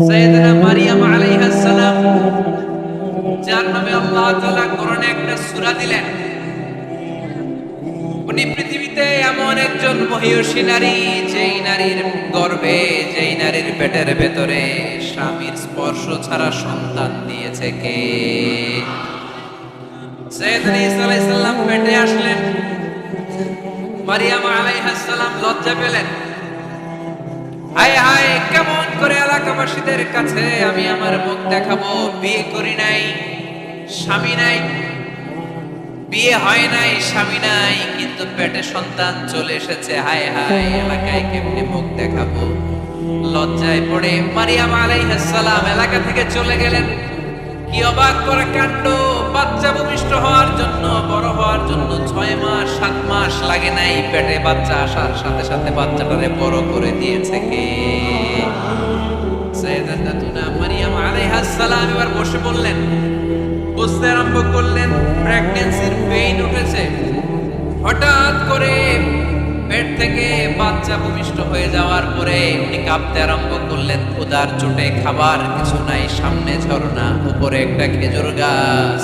সাইয়েদনা মারিয়াম আলাইহিস সালাম, যার নামে আল্লাহ তাআলা কোরআনে একটা সূরা দিলেন, উনি পৃথিবীতে এমন একজন মহিয়সী নারী, যেই নারীর গর্ভে, যেই নারীর পেটের ভেতরে স্বামীর স্পর্শ ছাড়া সন্তান দিয়েছে কে? সাইয়েদনা ঈসা আলাইহিস সালাম পেটে আসলেন, মারিয়াম আলাইহিস সালাম লজ্জা পেলেন। হায় হায়, কেমন করে এলাকাবাসীদের কাছে আমি আমার মুখ দেখাবো? বিয়ে করি নাই, স্বামী নাই, বিয়ে হয় নাই, স্বামী নাই, কিন্তু পেটে সন্তান চলে এসেছে। হায় হায়, এলাকায় কেমনে মুখ দেখাবো? লজ্জায় পড়ে মারিয়াম আলাইহিস সালাম এলাকা থেকে চলে গেলেন। কি অবাক করা কাণ্ড! বাচ্চা ভূমিষ্ঠ হওয়ার জন্য, বড় হওয়ার জন্য 6 মাস 7 মাস লাগে নাই, পেটে বাচ্চা আসার সাথে সাথে বাচ্চাটারে বড় করে দিয়েছে কে? সাইয়েদাতুনা মারিয়াম আলাইহিস সালাম এবার বসে বললেন, বুঝতে আরম্ভ করলেন প্রেগন্যান্সির পেইন উঠেছে। হঠাৎ করে পেট থেকে বাচ্চা ভূমিষ্ঠ হয়ে যাওয়ার পরে উনি কাঁপতে আরম্ভ করলেন। ক্ষুধার চোটে খাবার কিছু নাই, সামনে ঝর্ণা, উপরে একটা খেজুর গাছ।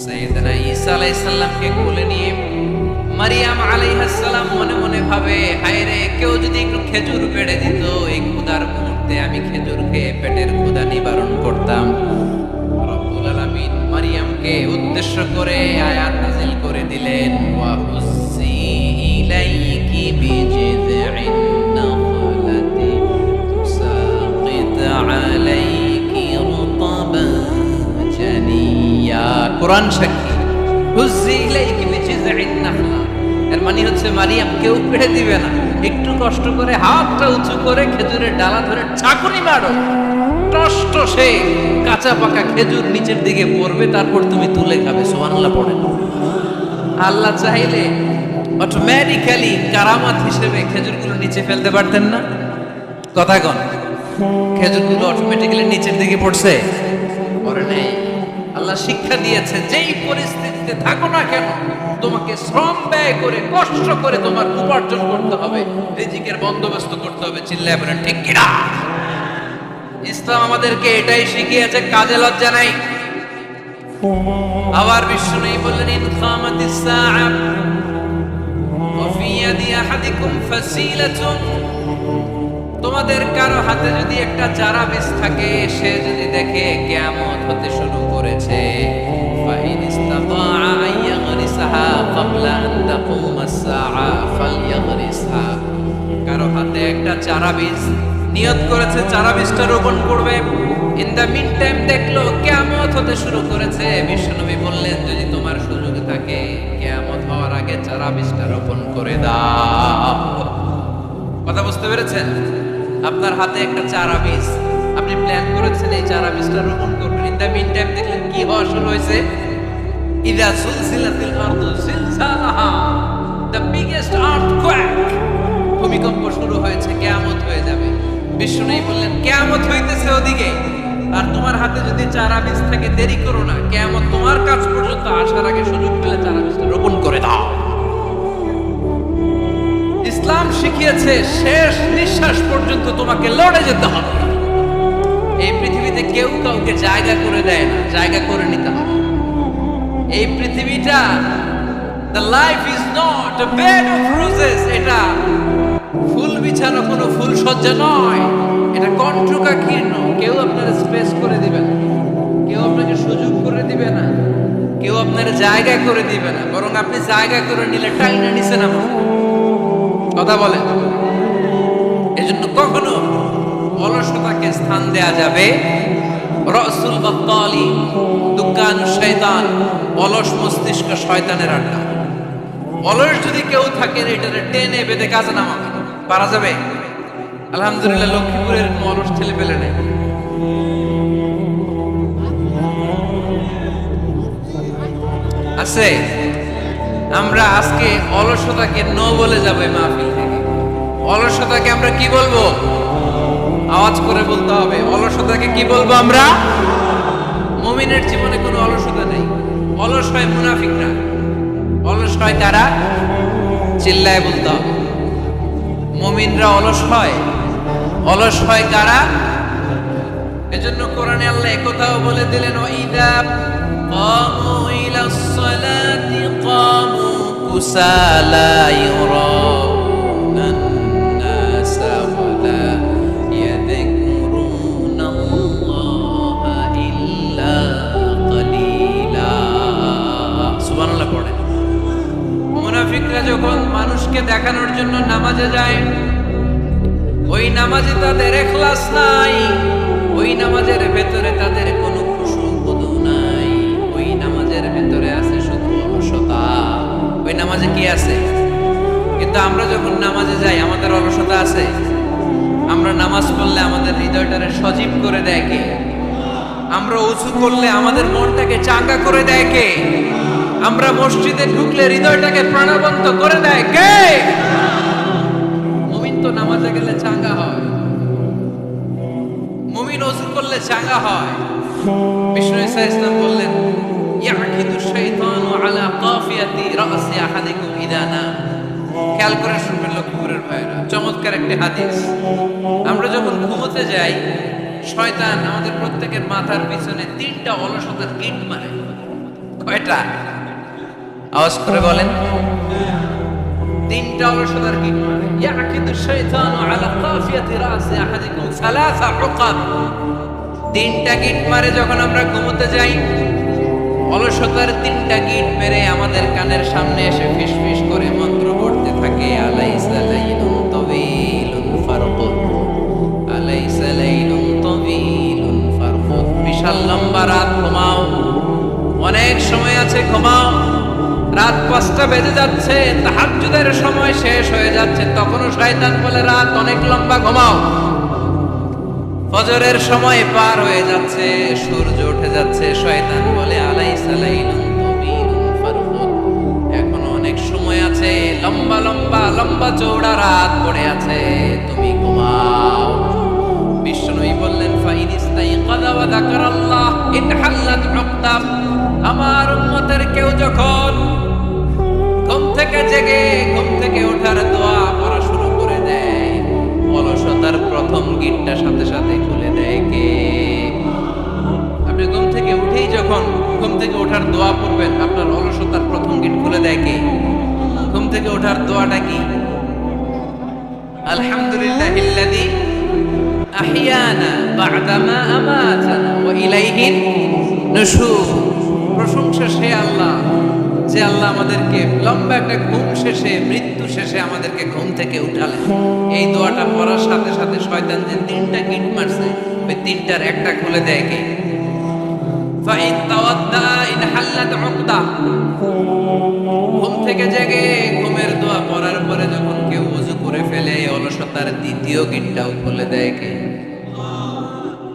সাইয়েদনা ঈসা আলাইহিস সালামকে কোলে নিয়ে মারিয়াম আলাইহিস সালাম মনে মনে ভাবে, হায় রে, কেউ যদি একটু খেজুর পেড়ে দিত, এই ক্ষুধার মুহূর্তে আমি খেজুর খেয়ে পেটের ক্ষুধা নিবারণ করতাম। রব্বুল আলামিন মারিয়ামকে উদ্দেশ্য করে আয়াত নাযিল করে দিলেন, ওয়া হুজ্জি ইলাইকি বিজিযইন নাখলাতি তুসাকিত আলাইকি রুতাবান জানিয়া। কোরআন সাক্ষী, হুজ্জি ইলাইকি বিজিযইন নাখলা, এর মানে হচ্ছে মারিয়াম, কেউ পেড়ে দিবে না, একটু কষ্ট করে হাতটা উঁচু করে খেজুরের ডালা ধরে ঝাঁকুনি মারো, টষ্ট সে কাঁচা পাকা খেজুর নিচের দিকে পড়বে, তারপর তুমি তুলে খাবে। সুবহানাল্লাহ পড়েন। আল্লাহ চাইলে অটোমেটিক্যালি কারামাত হিসেবে খেজুরগুলো নিচে ফেলতে পারতেন না? কথা কন, খেজুরগুলো অটোমেটিক্যালি নিচের দিকে পড়ছে? পড়ে নেই। আল্লাহ শিক্ষা দিয়েছে, যেই পরিস্থিতিতে থাকো না কেন, তোমাকে শ্রম ব্যয় করে, কষ্ট করে তোমার উপার্জন করতে হবে, রিজিকের বন্দোবস্ত করতে হবে। চিল্লায় বলেন ঠিক কিনা? ইসলাম আমাদেরকে এটাই শিখিয়েছে, কাজে লজ্জা নাই। আবার বিষ্ণু বললেন, ইন খামাতিস সাআ ওয়া ফি ইয়াদি আহাদিকুম ফাসিলাতুন, তোমাদের কারো হাতে যদি একটা চারা বীজ থাকে, সে যদি দেখে কিয়ামত হতে শুরু করেছে, ফাইন ইসতাতা আইয়াগরিসহা ক্বাবলা আন তাকুমাস সাআ ফালইয়াগরিসহা, কারো হাতে একটা চারা বীজ নিয়ত করেছে, চারা বীজটা রোপণ করবে, ইন দা মিন টাইম দেখলো কিয়ামত হতে শুরু করেছে, বিশ্বনবী বললেন, যদি তোমার সুযোগ থাকে কিয়ামত হওয়ার আগে চারা বীজটা রোপণ করে দাও। কথা বুঝতে পেরেছেন? আপনার হাতে একটা চারা বীজ, আপনি প্ল্যান করেছেন এই চারা বীজটা রোপণ করবেন, ইন দা মিন টাইম দেখলেন কি হওয়া শুরু হয়েছে, ইযা সুলসিলাতিল আরদু জিলজালাহা, দ্য বিগেস্ট আর্থকোয়েক, ভূমিকম্প শুরু হয়েছে, কিয়ামত হয়ে যাবে। বিষ্ণু বললেন, কিয়ামত হইতেছে ওদিকে, আর তোমার হাতে যদি চারা বীজ থাকে, দেরি করো না, কিয়ামত তোমার কাছ পর্যন্ত আসার আগে সুযোগ পেলে চারা বীজটা রোপণ করে দাও। ইসলাম শিখিয়েছে শেষ নিঃশ্বাস পর্যন্ত তোমাকে লড়ে যেতে হবে। এই পৃথিবীতে কেউ কাউকে জায়গা করে দেয় না, জায়গা করে নিতে হবে। এই পৃথিবীটা, the life is not a bed of roses, এটা ফুল বিছানো কোনো ফুল সজ্জা নয়, এটা কণ্টকাকীর্ণ। কেউ আপনার স্পেস করে দিবে না, কেউ আপনাকে সুযোগ করে দিবে না, কেউ আপনার জায়গা করে দিবে না, বরং আপনি জায়গা করে নিলে টাইনা নিছে না। কথা বলেন। এজন্য কখনো অলসতাকে স্থান দেয়া যাবে। রাসূল বাত্তালি, দুকানু শয়তান, অলস মস্তিষ্ক শয়তানের আড্ডা। অলস যদি কেউ থাকেন, এটারে টেনে বেঁধে কাজে নামাবে, পারা যাবে? আলহামদুলিল্লাহ, লক্ষ্মীপুরের অলস ছেলে পেলে নেই। আছে। আমরা আজকে অলসতাকে নো বলে যাবো এই মাহফিল থেকে। অলসতাকে আমরা কি বলবো? আওয়াজ করে বলতে হবে। অলসতাকে কি বলবো আমরা? মুমিনের জীবনে কোনো অলসতা নেই। অলস হয় মুনাফিকরা। অলস হয় কারা? চিল্লায় বলতে হবে। মুমিনরা অলস হয়। অলস হয় কারা? এজন্য কোরআনে আল্লাহ একথাও বলে দিলেন, ওয়াইদা ক্বামু ইলাস সালাতি ক্বামু কুসালা ইউরাউনান নাসা ওয়ালা ইয়াযকুরুনাল্লাহা ইল্লা কালিলা। সুবহানাল্লাহ পড়েন। মুনাফিকরা যখন মানুষকে দেখানোর জন্য নামাজে যায়, ওই নামাজে তাদের ইখলাস নাই, ওই নামাজের ভেতরে তাদের কোনো খুশু-খুদু নাই, ওই নামাজের ভেতরে আছে শুধু অলসতা। ওই নামাজে কি আছে? কিন্তু আমরা যখন নামাজে যাই আমাদের অলসতা আছে? আমরা নামাজ পড়লে আমাদের হৃদয়টারে সজীব করে দেয় কে? আমরা উঁচু করলে আমাদের মনটাকে চাঙ্গা করে দেয় কে? আমরা মসজিদে ঢুকলে হৃদয়টাকে প্রাণবন্ত করে দেয় কে? মুমিন তো নামাজে গেলে চাঙ্গা হয়, মুমিন ওযু করলে চাঙ্গা হয়। বিষ্ণু ঈসা ইসলাম বললেন, ইয়াকিদু শাইতানু আলা কাফিয়াতি রাসি আহাদিকুম ইদা নাম। খেয়াল করে শুনবেন লক্ষ্মীপুরের ভাইরা, চমৎকার একটি হাদিস। আমরা যখন ঘুমোতে যাই, শয়তান আমাদের প্রত্যেকের মাথার পিছনে 3টা অলসতার গিট মারে। কয়টা? আওয়াজ করে বলেন। 3টা অলসতার গিট মারে। ইয়াকিদু শাইতানু আলা কাফিয়াতি রাসি আহাদিকুম সালাসা উকাব। 3টা গিট মারে যখন আমরা ঘুমোতে যাই। অলসতার 3টা গিট মেরে আমাদের কানের সামনে এসে ফিসফিস করে মন্ত্র পড়তে থাকে, আলাইসা লাইলুন তাওয়ীলুন ফারকুদ, আলাইসা লাইলুন তাওয়ীলুন ফারকুদ। বিশাল লম্বা রাত, ঘুমাও, অনেক সময় আছে, ঘুমাও। রাত 5টা বেজে যাচ্ছে, তাহাজ্জুদের সময় শেষ হয়ে যাচ্ছে, তখনও শয়তান বলে রাত অনেক লম্বা, ঘুমাও। ফজরের সময় পার হয়ে যাচ্ছে, সূর্য উঠে যাচ্ছে, শয়তান বলে আলাইসা লাইলুন তাওয়ীলুন ফারকুদ, এখনো অনেক সময় আছে, লম্বা লম্বা লম্বা চওড়া রাত পড়ে আছে, তুমি ঘুমাও। বিষ্ণুই বললেন, ফাইনিস্তাইকাযা ওয়া যাকারাল্লাহ ইনহাল্লাত উকদা। আমার উম্মতের কেউ যখন ঘুম থেকে জেগে ঘুম থেকে ওঠার দোয়া পড়া শুরু করে দেয়, অলসতার প্রথম গিটটা সাথে সাথে খুলে দেয় কে? আপনি ঘুম থেকে উঠেই যখন ঘুম থেকে ওঠার দোয়া পড়বেন, আপনার অলসতার প্রথম গিট খুলে দেয় কে? ঘুম থেকে ওঠার দোয়াটা কি? আলহামদুলিল্লাহিল্লাযী আহইয়ানা বা'দা মা আমাতানা ওয়া ইলাইহিন নুশুর। প্রশংসা সে আল্লাহ, যে আল্লাহ আমাদেরকে লম্বা একটা ঘুম শেষে, মৃত্যু শেষে আমাদেরকে ঘুম থেকে উঠালেন। এই দোয়াটা পড়ার সাথে সাথে শয়তান যে 3টা গিট মারছে, ওই 3টার একটা খুলে দেয় কে? ফাইন তাওয়াদ্দা ইনহাল্লাত উকদা। ঘুম থেকে জেগে ঘুমের দোয়া পড়ার পরে যখন কেউ ওযু করে ফেলে, অলসতার দ্বিতীয় গিটটাও খুলে দেয় কে?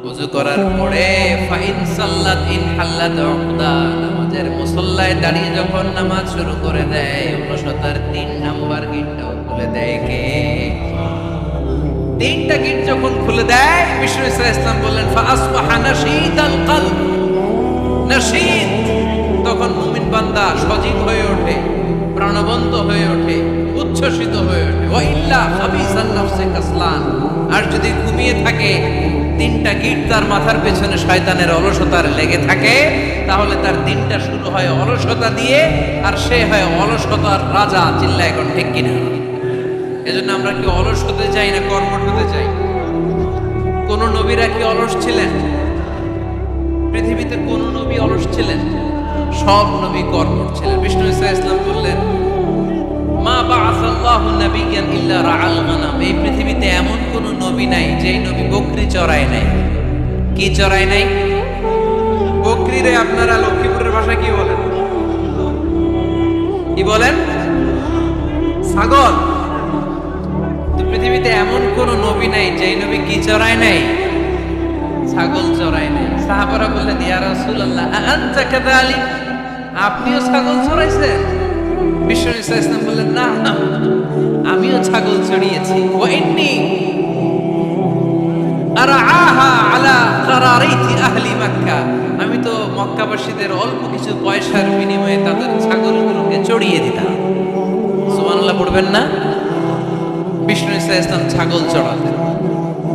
ওযু করার পরে ফাইন সাল্লাত ইনহাল্লাত উকদা। নামাজের মুসল্লায় দাঁড়িয়ে যখন নামাজ শুরু করে দেয়, অলসতার 3 নাম্বার গিটটাও খুলে দেয় কে? 3টা গিট যখন খুলে দেয়, বিষ্ণু ঈসা ইসলাম বললেন, ফাআসবাহা নাশীদাল কলব। নাশীদ, তখন মুমিন বান্দা সজীব হয়ে ওঠে, প্রাণবন্ত হয়ে ওঠে, উচ্ছ্বসিত হয়ে ওঠে। ওয়া ইল্লা খাবিসান নাফসে কাসলান। আর যদি ঘুমিয়ে থাকে, 3টা গিট তার মাথার পেছনে শয়তানের অলসতার লেগে থাকে, তাহলে তার দিনটা শুরু হয় অলসতা দিয়ে, আর সে হয় অলসতার রাজা। চিল্লায় এখন ঠিক কিনা? এজন্য আমরা কি অলস হতে চাই না কর্মঠ হতে চাই? কোন নবীরা কি অলস ছিলেন? পৃথিবীতে কোন নবী অলস ছিলেন? সব নবী কর্মঠ ছিলেন। বিষ্ণু ঈসা ইসলাম বললেন, মা বাআসাল্লাহু নাবিয়্যান ইল্লা রাআল গানাম। এই পৃথিবীতে এমন কোন নবী নাই যেই নবী বকরি চড়ায় নাই। কি চড়ায় নাই? বকরি রে আপনারা লক্ষ্মীপুরের ভাষায় কি বলেন? কি বলেন? ছাগল। তো পৃথিবীতে এমন কোন নবী নাই যেই নবী কি চড়ায় নাই? ছাগল চড়ায় নাই। সাহাবারা বললেন, ইয়া রাসূলুল্লাহ আনতা কাযালিক? আপনিও ছাগল চড়াইছেন? বিষ্ণু ঈসা ইসলাম বললেন, না, আমিও ছাগল চড়িয়েছি। ওয়া ইন্নী আরআহা আলা কারারিতি আহলি মক্কা। আমি তো মক্কাবাসীদের অল্প কিছু পয়সার বিনিময়ে তাদের ছাগলগুলোকে চড়িয়ে দিতাম। সুবহানাল্লাহ পড়বেন না? বিষ্ণু ঈসা ইসলাম ছাগল চড়াতেন।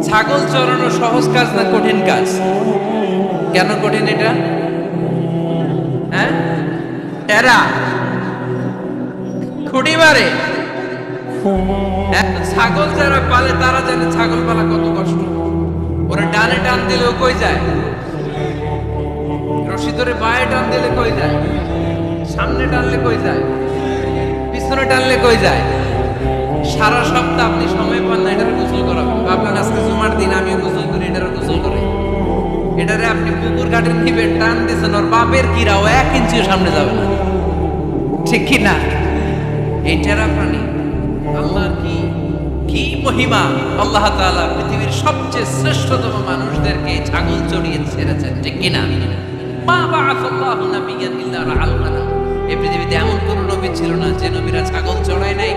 ছাগল চড়ানো সহজ কাজ না কঠিন কাজ? কেন কঠিন এটা? হ্যাঁ, টেরা খুঁটি মারে। ছাগল যারা পালে তারা জানে ছাগল পালা কত কষ্ট। ওরা ডানে টান দিলে ও কই যায়, রশি ধরে বায়ে টান দিলে কই যায়, সামনে টানলে কই যায়, পিছনে টানলে কই যায়। সারা সপ্তাহ আপনি সময় পান না এটার গোসল করাবেন। ভাবলেন আজকে জুমার দিন আমিও গোসল করি, এটার গোসল করে এটারে আপনি পুকুর ঘাটে নিবে টান দিয়েছেন, ওর বাপের কিরা ও 1 ইঞ্চিও সামনে যাবে না, ঠিক কি না? এই টেরা প্রাণী আল্লাহর কি কি মহিমা! আল্লাহ তাআলা পৃথিবীর সবচেয়ে শ্রেষ্ঠতম মানুষদেরকে ছাগল চড়িয়ে ছেড়েছেন, ঠিক কি না? মা বাআসাল্লাহু নাবিয়্যান ইল্লা রাআল গানাম। এই পৃথিবীতে এমন কোন নবী ছিল না যে নবীরা ছাগল চড়ায় নাই।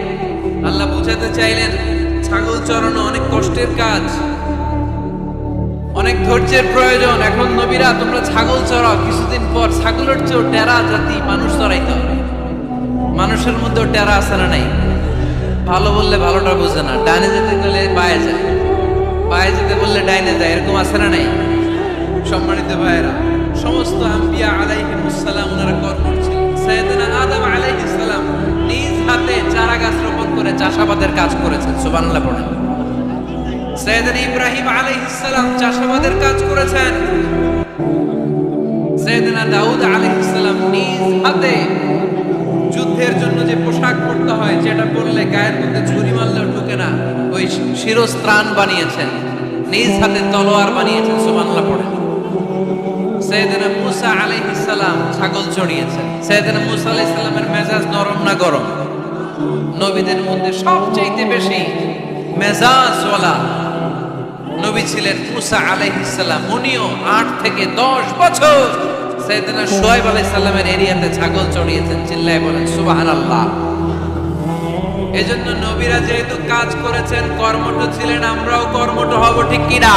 আল্লাহ বোঝাতে চাইলেন ছাগল চড়ানো অনেক কষ্টের কাজ, অনেক ধৈর্যের প্রয়োজন। এখন নবীরা তোমরা ছাগল চড়াও, কিছুদিন পর ছাগলের চেয়েও টেরা জাতি মানুষ চড়াইতে হবে। মানুষের মধ্যেও টেরা আছে না নাই? ভালো বললে ভালোটা বোঝে না, ডানে যেতে গেলে বায়ে যায়, বায়ে যেতে বললে ডাইনে যায়, এরকম আছে না নাই? সম্মানিত ভাইয়েরা, সমস্ত আম্বিয়া আলাইহিমুস সালাম ওনারা কর্ম ছিলেন। সাইয়েদনা আদম আলাইহিস সালাম নিজ হাতে চারা গাছ রোপণ করে চাষাবাদের কাজ করেছেন, সুবহানাল্লাহ পড়েন। সাইয়েদনা ইব্রাহিম আলাইহিস সালাম চাষাবাদের কাজ করেছেন। সাইয়েদনা দাউদ আলাইহিস সালাম নিজ হাতে যুদ্ধের জন্য যে পোশাক পরতে হয়, যেটা পরলে গায়ের মধ্যে ছুরি মারলেও ঢুকে না, ওই শিরস্ত্রাণ বানিয়েছেন, নিজ হাতে তলোয়ার বানিয়েছেন, সুবহানাল্লাহ পড়েন। সাইয়েদনা মূসা আলাইহিস সালাম ছাগল চড়িয়েছেন। সাইয়েদনা মূসা আলাইহিস সালামের মেজাজ নরম না গরম? নবীদের মধ্যে সবচেয়ে বেশি মেজাজওয়ালা নবী ছিলেন মূসা আলাইহিস সালাম। উনিও 8 থেকে 10 বছর সাইয়েদনা শুআয়ব আলাইহিস সালামের এরিয়াতে ছাগল চড়িয়েছেন। চিল্লায় বলেন সুবহানাল্লাহ। এজন্য নবীরা যেহেতু কাজ করেছেন, কর্মঠ ছিলেন, আমরাও কর্মঠ হব, ঠিক কি না?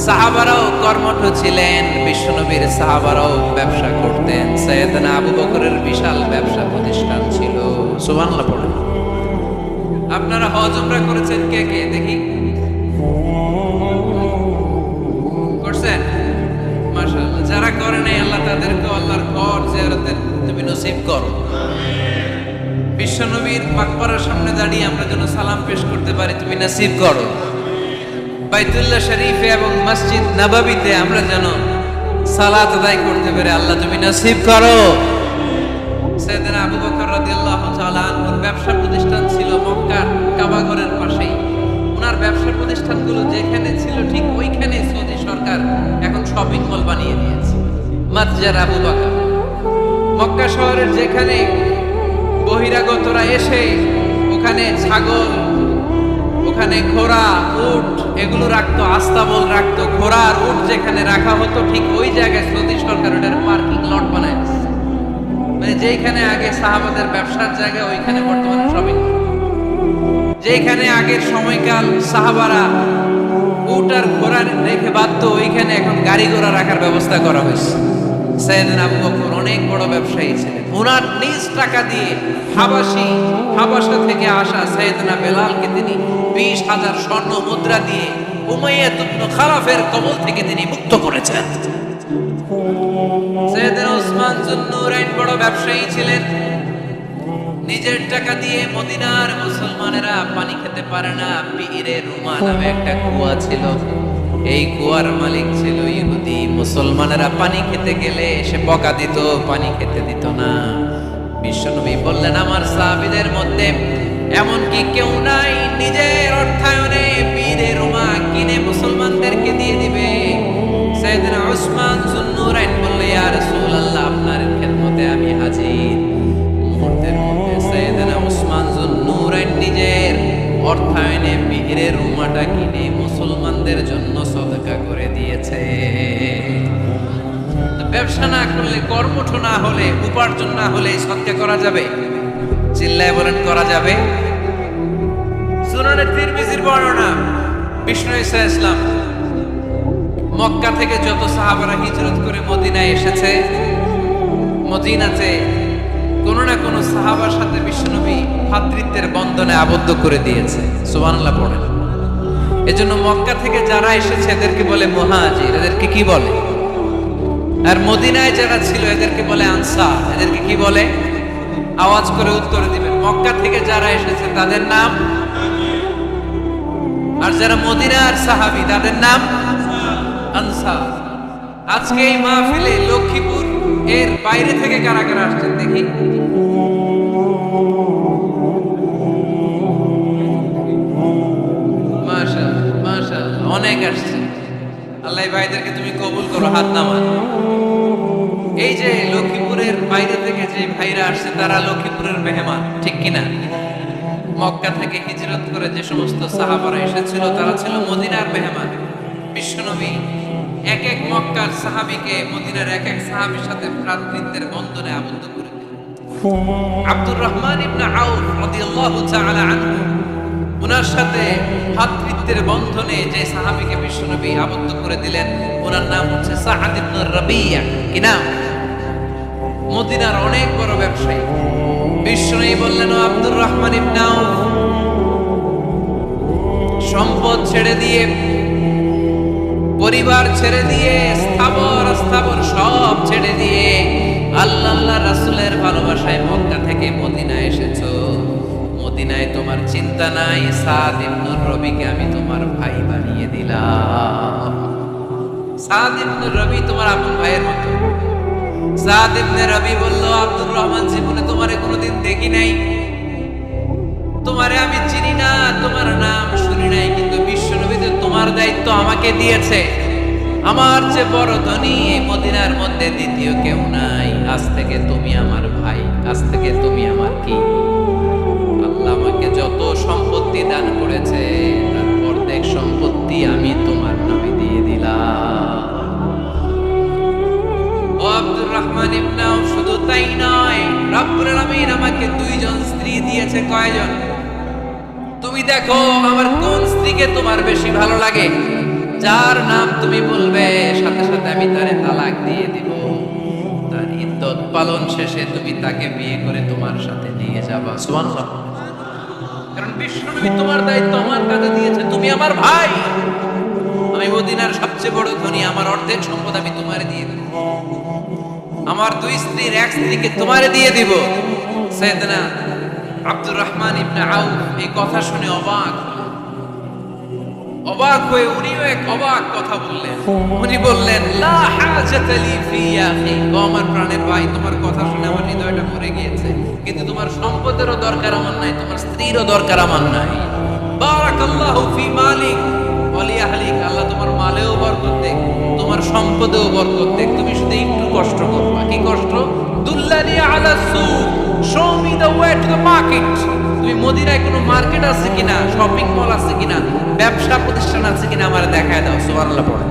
সাহাবারাও কর্মঠ ছিলেন, বিশ্বনবীর সাহাবারাও ব্যবসা করতেন। সাইয়েদনা আবু বকরের বিশাল ব্যবসা প্রতিষ্ঠান ছিল, সুবহানাল্লাহ পড়েন। আপনারা হজ উমরা করেছেন কে কে দেখি? করছেন? মাশাআল্লাহ। যারা করে নাই আল্লাহ তাদেরকে আল্লাহর ঘর জিয়ারতের তুমি নসিব করো। বিশ্বনবীর মাকবারার সামনে দাঁড়িয়ে আমরা যেন সালাম পেশ করতে পারি, তুমি নসিব করো। বাইতুল্লাহ শরীফে এবং মসজিদ নববীতে আমরা যেন সালাত আদায় করতে পারি, আল্লাহ তুমি নসিব করো। সাইয়েদনা আবু বকর রাদিয়াল্লাহু তাআলা আনহুর ব্যবসা প্রতিষ্ঠান ছিল মক্কার কাবা ঘরের পাশেই। ওনার ব্যবসা প্রতিষ্ঠানগুলো যেখানে ছিল ঠিক ওইখানে সৌদি সরকার এখন শপিং মল বানিয়ে দিয়েছে, মাতজার আবু বকর। মক্কা শহরের যেখানে বহিরাগতরা এসে ওখানে ছাগল, ওখানে ঘোড়া, উট এগুলো রাখতো, আস্তাবল রাখতো, ঘোড়া আর উট যেখানে রাখা হতো ঠিক ওই জায়গায় সৌদি সরকার ওটার পার্কিং লট বানায় দিয়েছে। মানে যেখানে আগে সাহাবাদের ব্যবসার জায়গা ওইখানে বর্তমানে শপিং। যেখানে আগের সময়কাল সাহাবারা উট আর ঘোড়া রেখে বাঁধতো, ওইখানে এখন গাড়ি ঘোড়া রাখার ব্যবস্থা করা হয়েছে। সাইয়েদনা আবু বকর অনেক বড় ব্যবসায়ী ছিলেন। ওনার নিজ টাকা দিয়ে হাবাসা থেকে আসা সাইয়েদনা বেলালকে তিনি 20,000 স্বর্ণ মুদ্রা দিয়ে উমাইয়া ইবনে খালাফের কবল থেকে তিনি মুক্ত করেছেন। সাইয়েদনা উসমান যুন্নুরাইন বড় ব্যবসায়ী ছিলেন। নিজের টাকা দিয়ে মদিনার মুসলমানেরা পানি খেতে পারে না, বীরে রুমা নামে একটা কুয়া ছিল, এই কুয়ার মালিক ছিল ইহুদি। মুসলমানেরা পানি খেতে গেলে সে বকা দিত, পানি খেতে দিত না। বিশ্বনবী বললেন আমার সাহাবীদের মধ্যে এমন কি কেউ নাই নিজের অর্থায়নে বীরে রুমা কিনে মুসলমানদেরকে দিয়ে দিবে? সাইয়েদনা উসমান যুন্নুরাইন বললেন ইয়া রাসূলুল্লাহ আপনার খেদমতে আমি হাজির। মুহূর্তের মধ্যে সাইয়েদনা উসমান যুন্নুরাইন নিজের অর্থায়নে বীরে রুমাটা কিনে মুসলমানদের জন্য সদকা করে দিয়েছে। ব্যবসা না করলে, কর্মঠ না হলে, উপার্জন না হলে সদকা করা যাবে? চিল্লায় বলেন করা যাবে? সুনানে তিরমিজির বর্ণনা, বিষ্ণু ঈসা ইসলাম মক্কা থেকে যত সাহাবারা হিজরত করে মদিনায় এসেছে, মদিনাতে কোন না কোন সাহাবার সাথে বিশ্বনবী ভ্রাতৃত্বের বন্ধনে আবদ্ধ করে দিয়েছে। সুবহানাল্লাহ পড়েন। এজন্য মক্কা থেকে যারা এসেছে এদেরকে বলে মুহাজির, এদেরকে কি বলে? আর মদিনায় যারা ছিল এদেরকে বলে আনসার, এদেরকে কি বলে? আওয়াজ করে উত্তর দিবেন। মক্কা থেকে যারা এসেছে তাদের নাম, আর যারা মদিনার সাহাবী তাদের নাম আনসার। আজকে এই মাহফিলে লক্ষ্মীপুর এর বাইরে থেকে কারা কারা আসছেন দেখি। মাশাআল্লাহ মাশাআল্লাহ, অনেক আসছে। আল্লাহ ভাইদেরকে তুমি কবুল করো, হাত নামান। এই যে লক্ষ্মীপুরের বাইরে থেকে যে ভাইরা আসছে তারা লক্ষ্মীপুরের মেহমান, ঠিক কিনা? মক্কা থেকে হিজরত করে যে সমস্ত সাহাবারা এসেছিল তারা ছিল মদিনার মেহমান। বিশ্বনবী এক এক মক্কার সাহাবীকে মদিনার এক এক সাহাবীর সাথে ভ্রাতৃত্বের বন্ধনে আবদ্ধ করে দিলেন। আব্দুর রহমান ইবনে আউফ রাদিয়াল্লাহু তাআলা আনহু, ওনার সাথে ভ্রাতৃত্বের বন্ধনে যে সাহাবীকে বিশ্বনবী আবদ্ধ করে দিলেন ওনার নাম হচ্ছে সাআদ ইবনে রাবিয়া। কি নাম? মদিনার অনেক বড় ব্যবসায়ী। বিশ্বনবী বললেন, ও আব্দুর রহমান ইবনে আউফ, সম্পদ ছেড়ে দিয়ে, পরিবার ছেড়ে দিয়ে, স্থাবর অস্থাবর সব ছেড়ে দিয়ে আল্লাহ রাসূলের ভালোবাসায় মক্কা থেকে মদিনায় এসেছো। মদিনায় তোমার চিন্তা নাই, সাদ ইবনে রবিকে আমি তোমার ভাই বানিয়ে দিলাম। সাদ ইবনে রবি তোমার আপন ভাইয়ের মতো। সাদ ইবনে রবি বলল, আব্দুর রহমান, জীবনে তোমারে কোনোদিন দেখি নাই, তোমারে আমি চিনি না, তোমার নাম শুনি নাই, কিন্তু বিশ্বনবী তো তোমার দায়িত্ব আমাকে দিয়েছে। আমার যে বড় ধনী এই মদিনার মধ্যে দ্বিতীয় কেউ নাই। আজ থেকে তুমি আমার ভাই, আজ থেকে তুমি আমার কি? আল্লাহ আমাকে যত সম্পত্তি দান করেছে তার অর্ধেক সম্পত্তি আমি তোমার নামে দিয়ে দিলাম। ও আব্দুর রহমান ইবনে আউফ, শুধু তাই নয়, রব্বুল আলামিন আমাকে দুইজন স্ত্রী দিয়েছে। কয়জন? তুমি দেখো আমার কোন স্ত্রীকে তোমার বেশি ভালো লাগে, যার নাম তুমি বলবে সাথে সাথে আমি তারে তালাক দিয়ে দিব। তার ইদ্দত পালন শেষে তুমি তাকে বিয়ে করে তোমার সাথে নিয়ে যাবা। সুবহানাল্লাহ। কারণ বিশ্বনবী তোমার দায়িত্ব আমার কাছে দিয়েছে, তুমি আমার ভাই, আমি মদিনার সবচেয়ে বড় ধনী, আমার অর্ধেক সম্পদ আমি তোমারে দিয়ে দেব। আমার দুই স্ত্রীর এক স্ত্রীকে তোমারে দিয়ে দিব। সাইয়েদনা আব্দুর রহমান ইবনে আউফ এই কথা শুনে অবাক হয়ে উনিও এক অবাক কথা বললেন। উনি বললেন, লা হাজাতা লি ফি ইয়া আখি, ও আমার প্রাণের ভাই, তোমার কথা শুনে আমার হৃদয়টা ভরে গিয়েছে, কিন্তু তোমার সম্পদেরও দরকার আমার নাই, তোমার স্ত্রীরও দরকার আমার নাই। বারাকাল্লাহু ফি মালিক ওয়া লি আহলিক, আল্লাহ তোমার মালেও বরকত দেখ, তোমার সম্পদেও বরকত দেখ, তুমি শুধু একটু কষ্ট করবা। কি কষ্ট? দুল্লানি আলা সুক, show me the way to the market. তুমি মদিনায় কোনো মার্কেট আছে কিনা, শপিং মল আছে কিনা, ব্যবসা প্রতিষ্ঠান আছে কিনা আমার দেখায় দাও। সুবহানাল্লাহ পড়ে।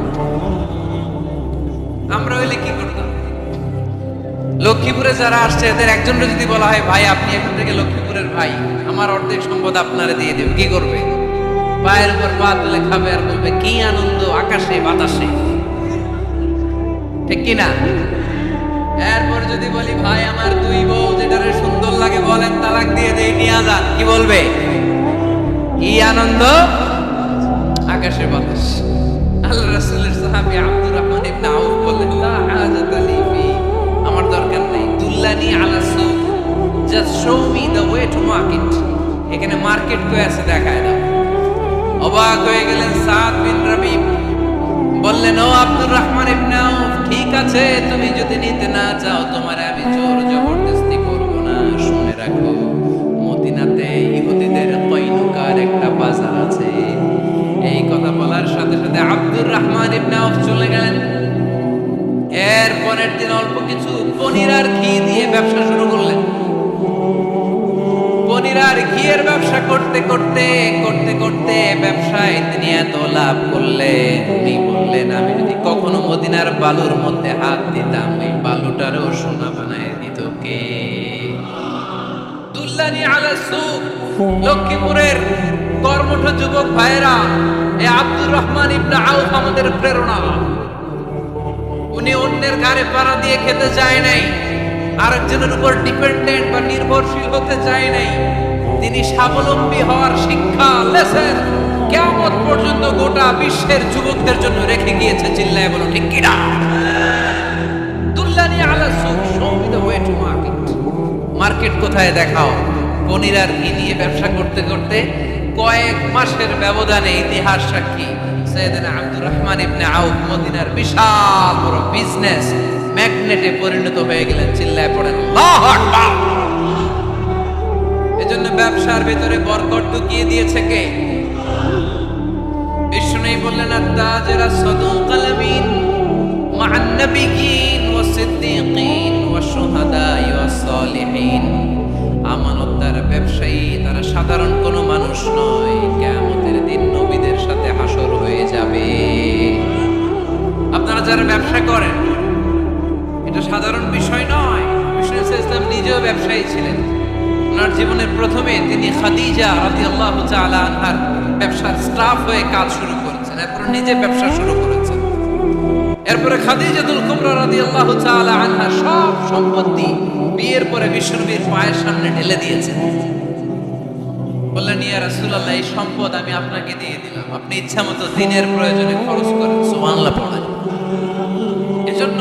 আমরা হইলে কি করতাম? লক্ষ্মীপুরে যারা আসছে এদের একজনের যদি বলা হয়, ভাই আপনি এখন থেকে লক্ষ্মীপুরের ভাই, আমার অর্ধেক সম্পদ আপনারে দিয়ে দেব, কি করবে? পায়ের উপর পা তুলে খাবে আর বলবে, কি আনন্দ আকাশে বাতাসে, ঠিক কিনা? এরপর যদি বলি, ভাই আমার দুই বউ, যেটারে সুন্দর লাগে বলেন তালাক দিয়ে দেই, নিয়ে যান, কি বলবে? কি আনন্দ আকাশে বাতাস। আল্লাহ রাসূলের সাহাবী আব্দুর রহমান ইবনে আউফ বললেন, লা হাজাতা লি ফি, আমার দরকার নেই। দুল্লানি আলা সুক, just show me the way to market, এখানে মার্কেট কই আছে দেখায় দাও। অবাক হয়ে গেলেন সাদ বিন রবি, বললেন, ও আব্দুর রহমান ইবনে আউফ, ঠিক আছে, তুমি যদি নিতে না চাও তোমার আমি জোর জবরদস্তি করব না। শুনে রাখো, মদিনাতে ইহুদিদের কয়নুকার একটা বাজার আছে। এই কথা বলার সাথে সাথে আব্দুর রহমান ইবনে আউফ চলে গেলেন। এর পরের দিন অল্প কিছু পনির আর ঘি দিয়ে ব্যবসা শুরু করলেন। পনির আর ঘিয়ের ব্যবসা করতে করতে করতে করতে ব্যবসায় তিনি এত লাভ করলেন, উনি বললেন, আমি যদি কখনো মদিনার বালুর মধ্যে হাত দিতাম, ওই বালুটারও সোনা বানায় দিত কে? দুল্লানি আলা সুক। লক্ষ্মীপুরের কর্মঠ যুবক ভাইরা, এই আব্দুর রহমান ইবনে আউফ আমাদের প্রেরণা। উনি অন্যের ঘাড়ে পাড়া দিয়ে খেতে চায় নাই, আরেকজনের উপর ডিপেন্ডেন্ট বা নির্ভরশীল হতে চায় নাই। তিনি স্বাবলম্বী হওয়ার শিক্ষা লেসেন কিয়ামত পর্যন্ত গোটা বিশ্বের যুবকদের জন্য রেখে গিয়েছে। চিল্লায় বলো ঠিক কিনা? দুল্লানি আলা সুক, show me the way to market. Market কোথায় দেখাও। পনির আর ঘি নিয়ে ব্যবসা করতে করতে কয়েক মাসের ব্যবধানে ইতিহাস সাক্ষী সাইয়েদনা আব্দুর রহমান ইবনে আউফ মদিনার বিশাল বড় বিজনেস ম্যাগনেটে পরিণত হয়ে গেলেন। চিল্লায় পড়েন আল্লাহু আকবার। এজন্য ব্যবসার ভিতরে বরকত ঢুকিয়ে দিয়েছে কে? বিষ্ণু বললেন আত-তাজিরা সাদুকাল আমিন মা'আন নাবিয়্যিন ওয়াস সিদ্দীকিন ওয়াস শুহাদা'i ওয়াস সালিহিন। আমানতদার ব্যবসায়ী তারা সাধারণ কোনো মানুষ নয়, কিয়ামতের দিন নবীদের সাথে হাসর হয়ে যাবে। আপনারা যারা ব্যবসা করেন, এটা সাধারণ বিষয় নয়। বিষ্ণু ইসলাম নিজেও ব্যবসায়ী ছিলেন। ওনার জীবনের প্রথমে তিনি খাদিজা রাদিয়াল্লাহু তাআলা আনহার ব্যবসার স্টাফ হয়ে কাজ শুরু করেছেন, এরপর নিজে ব্যবসা শুরু করেছেন। এরপরে খাদিজাতুল কুবরা রাদিয়াল্লাহু তাআলা আনহা সব সম্পত্তি বিয়ের পরে বিশ্বনবীর পায়ের সামনে ঢেলে দিয়েছেন। বললেন, ইয়া রাসূলুল্লাহ, এই সম্পদ আমি আপনাকে দিয়ে দিলাম, আপনি ইচ্ছামতো দিনের প্রয়োজনে খরচ করেন। সুবহানাল্লাহ পড়েন। এজন্য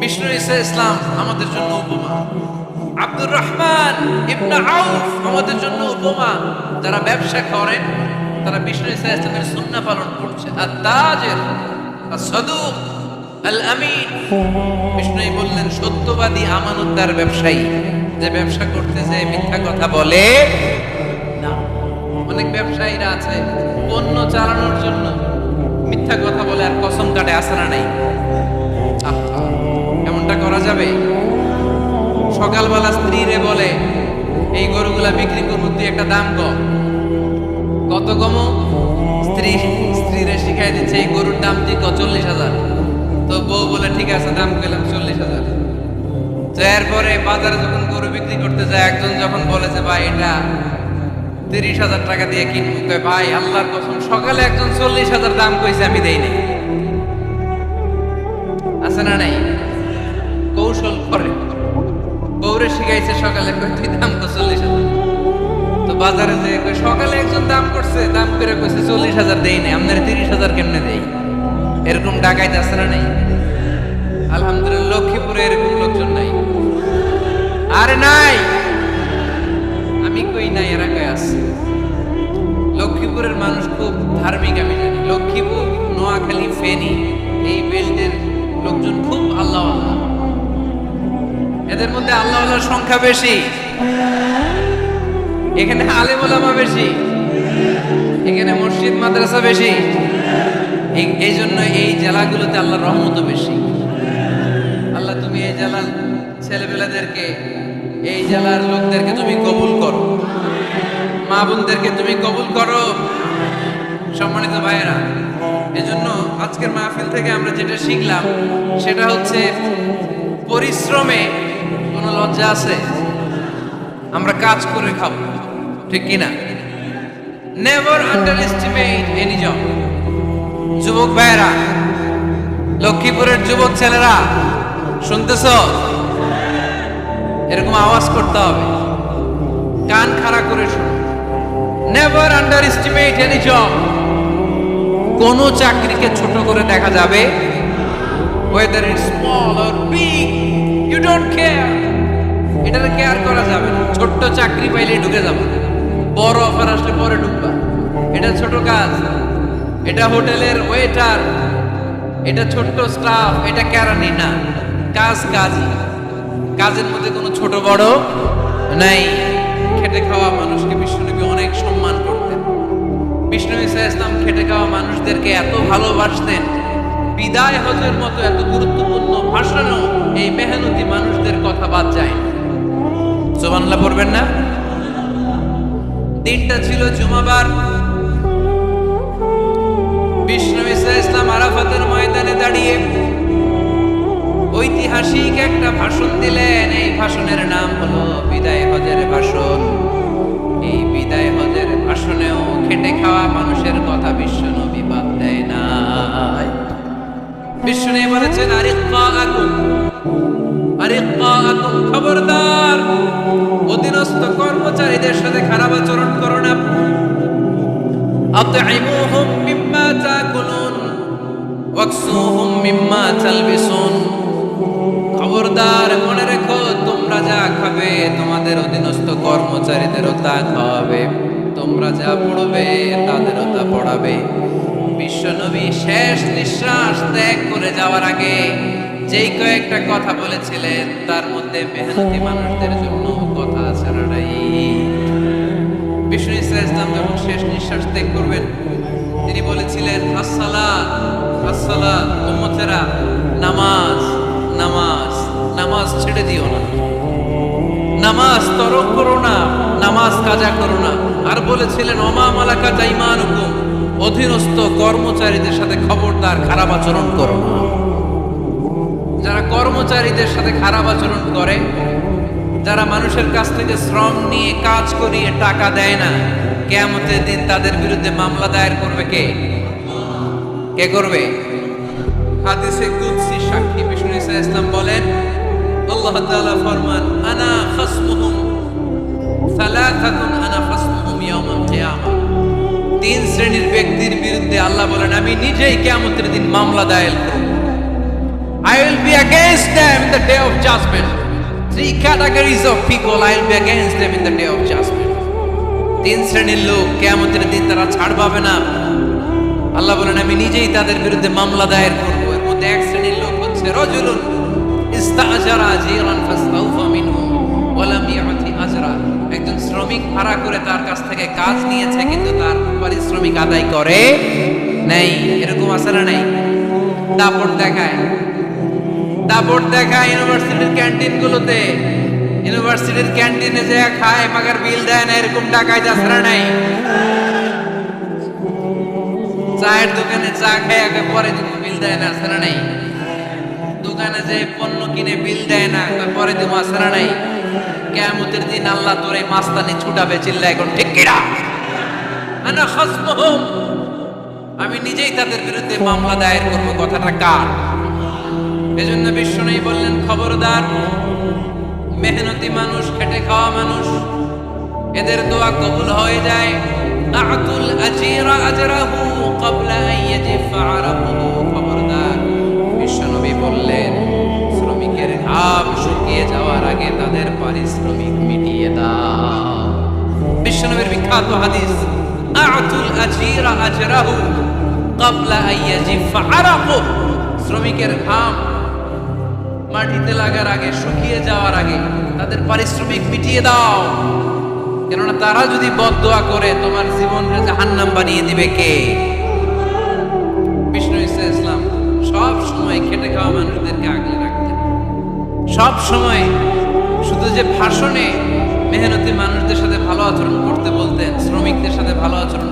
বিষ্ণু ইসলাম আমাদের জন্য উপমা, আব্দুর রহমান ইবনে আউফ আমাদের জন্য উপমা। যারা ব্যবসা করেন তারা বিষ্ণু ইসলামের সুন্নাহ পালন করছে। আত-তাজির আস-সাদুক আল-আমিন। বিষ্ণু বললেন সত্যবাদী আমানতদার ব্যবসায়ী, যে ব্যবসা করতে যে মিথ্যা কথা বলে না। অনেক ব্যবসায়ীরা আছে পণ্য চালানোর জন্য মিথ্যা কথা বলে আর কসম কাটে, আছে না নাই? এমনটা করা যাবে? সকালবেলা স্ত্রীরে বলে এই গরুগুলা বিক্রি করবো, তুই একটা দাম কম। কত কম? স্ত্রীরে শিখাই দিচ্ছে এই গরুর দাম তুই 40,000। তো বউ বলে ঠিক আছে, দাম পেলাম 40,000। তো এরপরে বাজারে যখন গরু বিক্রি করতে যায়, একজন যখন বলেছে ভাই এটা 30,000 টাকা দিয়ে কিনবো, ভাই আল্লাহর কসম সকালে একজন 40,000 দাম কইছে, আমি দেই নাই। আছে না নাই? কৌশল করে বউরে শিখাইছে সকালে, তুই দাম কর 40,000। তো বাজারে যে সকালে একজন দাম করছে, দাম করে কইছে 40,000 দেই নাই, আপনার 30,000 কেমনে দেই? এরকম ডাকাইতে আছে না নাই? আলহামদুলিল্লাহ লক্ষ্মীপুরে এরকম লোকজন নাই। আরে নাই, আমি কই নাই, এরা কই আছে। লক্ষ্মীপুরের মানুষ খুব ধার্মিক, আমি জানি। লক্ষ্মীপুর, নোয়াখালী, ফেনী এই বেল্টের লোকজন খুব আল্লাহ আল্লাহ। এদের মধ্যে আল্লাহ আল্লাহর সংখ্যা বেশি, এখানে আলেম ওলামা বেশি, এখানে মসজিদ মাদ্রাসা বেশি। এই জন্য এই জেলাগুলোতে আল্লাহর রহমত বেশি। আল্লাহ তুমি এই জেলার ছেলেপেলাদেরকে, এই জেলার লোকদেরকে তুমি কবুল করো, মা বোনদেরকে তুমি কবুল করো। সম্মানিত ভাইয়েরা, এজন্য আজকের মাহফিল থেকে আমরা যেটা শিখলাম সেটা হচ্ছে পরিশ্রমে কোনো লজ্জা আছে? আমরা কাজ করে খাবো, ঠিক কিনা? Never under estimate any job. যুবক ভাইয়েরা, লক্ষ্মীপুরের যুবক ছেলেরা শুনতেছ? এরকম আওয়াজ করতে হবে, কান খাড়া করে শুনো। Never under estimate any job. কোন চাকরিকে ছোট করে দেখা যাবে, whether it's small or big, you don't care. এটার কেয়ার করা যাবে না। ছোট্ট চাকরি পাইলে ঢুকে যাবে, বড় অফার আসলে পরে ঢুকবা। এটা ছোট কাজ, এটা হোটেলের ওয়েটার, এটা ছোট্ট স্টাফ, এটা কেরানি না। কাজ কাজই, কাজের মধ্যে কোনো ছোট বড় নাই। খেটে খাওয়া মানুষকে বিশ্বনবী অনেক সম্মান করতেন। বিষ্ণু ইসলাম খেটে খাওয়া মানুষদেরকে এত ভালোবাসতেন, বিদায় হজের মতো এত গুরুত্বপূর্ণ ভাষণও এই মেহনতি মানুষদের কথা বাদ যায় না। সুবহানাল্লাহ পড়বেন না? দিনটা ছিল জুমাবার। বিষ্ণু ইসলাম আরাফাতের ময়দানে দাঁড়িয়ে ঐতিহাসিক একটা ভাষণ দিলেন। এই ভাষণের নাম হলো বিদায় হজের ভাষণ। এই বিদায় হজের ভাষণেও খেটে খাওয়া মানুষের কথা বিশ্বনবী বাদ দেয় নাই। বিষ্ণু বলেছেন, আরিক্কাকুম, খবরদার অধীনস্থ কর্মচারীদের সাথে খারাপ আচরণ করো না। আতঈমুহুম মিম্মা তাকুলুন ওয়াকসুহুম মিম্মা তালবিসুন। খবরদার, মনে রেখো, তোমরা যা খাবে তোমাদের অধীনস্থ কর্মচারীদেরও তা খাওয়াবে, তোমরা যা পড়বে তাদেরও তা পড়াবে। বিশ্বনবী শেষ নিঃশ্বাস ত্যাগ করে যাওয়ার আগে যেই কয়েকটা কথা বলেছিলেন তার মধ্যে মেহনতি মানুষদের জন্য কথা ছাড়া নাই। বিষ্ণু ইসলাম যখন শেষ নিঃশ্বাস ত্যাগ করবেন তিনি বলেছিলেন, আসসালাত আসসালাত, উম্মতেরা নামাজ নামাজ নামাজ ছেড়ে দিও না, নামাজ তরক করো না, নামাজ কাজা করো না। আর বলেছিলেন, ওমা মালাকাত আইমানুকুম, অধীনস্থ কর্মচারীদের সাথে খবরদার খারাপ আচরণ করো না। যারা কর্মচারীদের সাথে খারাপ আচরণ করে, যারা মানুষের কাছ থেকে শ্রম নিয়ে কাজ করিয়ে টাকা দেয় না, কিয়ামতের দিন তাদের বিরুদ্ধে মামলা দায়ের করবে কে? কে করবে? হাদিসে কুদসি সাক্ষী বিষ্ণু ইসলাম বলেন, আল্লাহ তাআলা ফরমান, আনা খাসমুহুম সালাসাতুন আনা খাসমুহুম ইয়াউমাল কিয়ামা। তিন শ্রেণীর ব্যক্তির বিরুদ্ধে আল্লাহ বলেন, আমি নিজেই কিয়ামতের দিন মামলা দায়ের করব। I will be against them in the day of judgment. Three categories of people I will be against them in the day of judgment. তিন শ্রেণীর লোক কিয়ামতের দিন তারা ছাড় পাবে না। আল্লাহ বলেন, আমি নিজেই তাদের বিরুদ্ধে মামলা দায়ের করব। এর মধ্যে এক শ্রেণীর লোক হচ্ছে রাজুলুন ইস্তাআজারা আজীরান ফাসতাউফা মিনহু ওয়া লাম ইয়াতি আজরা। একজন শ্রমিক ভাড়া করে তার কাছ থেকে কাজ নিয়েছে কিন্তু তার পারিশ্রমিক আদায় করে নাই। এরকম আছে না নাই? দাপট দেখায়, দাপট দেখায় ইউনিভার্সিটির ক্যান্টিনগুলোতে। ইউনিভার্সিটির ক্যান্টিনে যে খায় মাগার বিল দেয় না, এরকম টাকায় যাচ্ছে না নাই? চায়ের দোকানে চা খায় আগে পরে দিব, বিল দেয় না, আছে না নাই? দোকানে যে পণ্য কিনে বিল দেয় না, পরে দিব, আছে না নাই? কিয়ামতের দিন আল্লাহ তোরে মাস্তানি ছুটাবে, চিল্লা এখন ঠিক কিনা? আনা খাসমুহুম, আমি নিজেই তাদের বিরুদ্ধে মামলা দায়ের করব। কথাটা কার? এজন্য বিশ্বনবী বললেন, খবরদার, মেহনতি মানুষ, খেটে খাওয়া মানুষ, এদের দোয়া কবুল হয়ে যায়। আতুল আজীরা আজরাহু ক্বাবলা আন ইয়াজিফা আরাকুহু। খবরদার, বিশ্বনবী বললেন, শ্রমিকের ঘাম শুকিয়ে যাওয়ার আগে তাদের পারিশ্রমিক মিটিয়ে দাও। বিশ্বনবীর বিখ্যাত হাদিস, আতুল আজীরা আজরাহু ক্বাবলা আন ইয়াজিফা আরাকুহু। শ্রমিকের ঘাম মাটিতে লাগার আগে, শুকিয়ে যাওয়ার আগে তাদের পারিশ্রমিক মিটিয়ে দাও। কেননা তারা যদি বদদোয়া করে তোমার জীবনকে জাহান্নাম বানিয়ে দিবে কে? বিষ্ণু ইসলাম সব সময় খেটে খাওয়া মানুষদেরকে আগলে রাখতেন। সব সময় শুধু যে ভাষণে মেহনতি মানুষদের সাথে ভালো আচরণ করতে বলতেন, শ্রমিকদের সাথে ভালো আচরণ